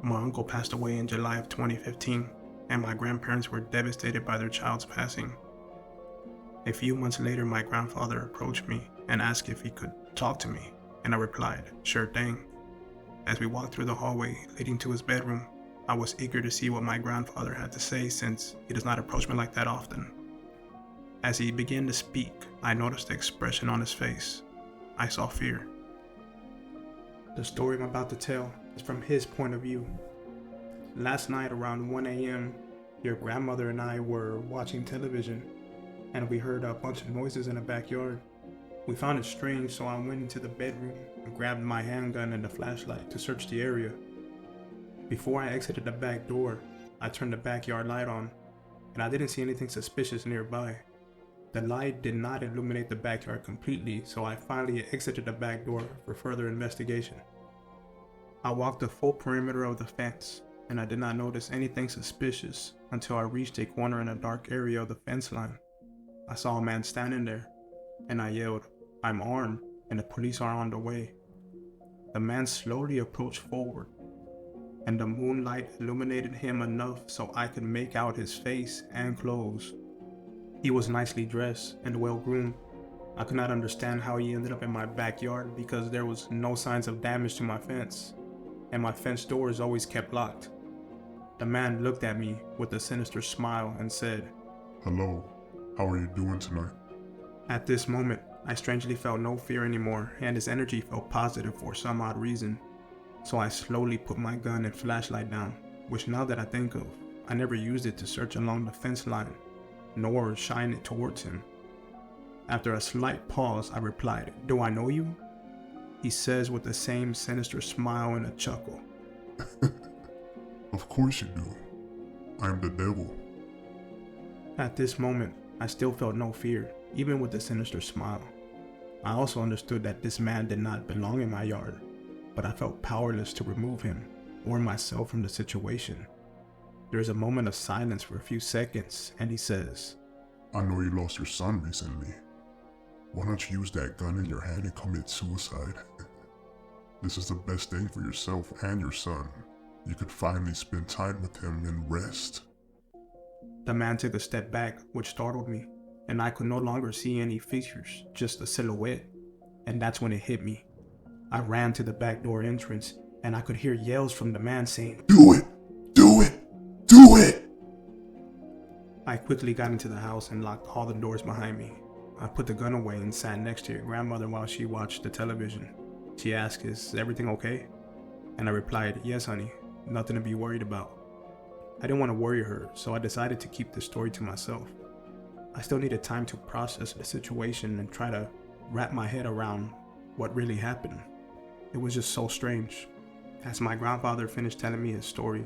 My uncle passed away in July of 2015, and my grandparents were devastated by their child's passing. A few months later, my grandfather approached me and asked if he could talk to me, and I replied, "Sure thing." As we walked through the hallway leading to his bedroom, I was eager to see what my grandfather had to say since he does not approach me like that often. As he began to speak, I noticed the expression on his face. I saw fear. The story I'm about to tell is from his point of view. Last night around 1 a.m., your grandmother and I were watching television, and we heard a bunch of noises in the backyard. We found it strange, so I went into the bedroom and grabbed my handgun and the flashlight to search the area. Before I exited the back door, I turned the backyard light on, and I didn't see anything suspicious nearby. The light did not illuminate the backyard completely, so I finally exited the back door for further investigation. I walked the full perimeter of the fence, and I did not notice anything suspicious until I reached a corner in a dark area of the fence line. I saw a man standing there, and I yelled, "I'm armed, and the police are on the way." The man slowly approached forward, and the moonlight illuminated him enough so I could make out his face and clothes. He was nicely dressed and well-groomed. I could not understand how he ended up in my backyard because there was no signs of damage to my fence, and my fence door is always kept locked. The man looked at me with a sinister smile and said, "Hello, how are you doing tonight?" At this moment, I strangely felt no fear anymore, and his energy felt positive for some odd reason. So I slowly put my gun and flashlight down, which now that I think of, I never used it to search along the fence line, nor shine it towards him. After a slight pause, I replied, "Do I know you?" He says with the same sinister smile and a chuckle, "Of course you do. I'm the devil." At this moment, I still felt no fear, even with the sinister smile. I also understood that this man did not belong in my yard, but I felt powerless to remove him or myself from the situation. There is a moment of silence for a few seconds, and he says, "I know you lost your son recently. Why don't you use that gun in your hand and commit suicide? This is the best thing for yourself and your son. You could finally spend time with him and rest." The man took a step back, which startled me, and I could no longer see any features, just a silhouette. And that's when it hit me. I ran to the back door entrance, and I could hear yells from the man saying, "Do it! Do it! Do it!" I quickly got into the house and locked all the doors behind me. I put the gun away and sat next to your grandmother while she watched the television. She asked, "Is everything okay?" And I replied, "Yes, honey, nothing to be worried about." I didn't want to worry her, so I decided to keep the story to myself. I still needed time to process the situation and try to wrap my head around what really happened. It was just so strange. As my grandfather finished telling me his story,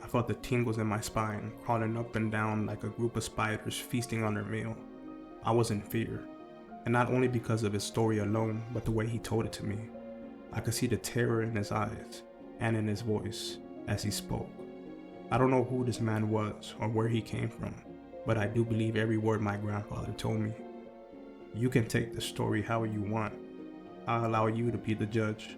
I felt the tingles in my spine, crawling up and down like a group of spiders feasting on their meal. I was in fear, and not only because of his story alone, but the way he told it to me. I could see the terror in his eyes and in his voice as he spoke. I don't know who this man was or where he came from, but I do believe every word my grandfather told me. You can take the story how you want. I'll allow you to be the judge.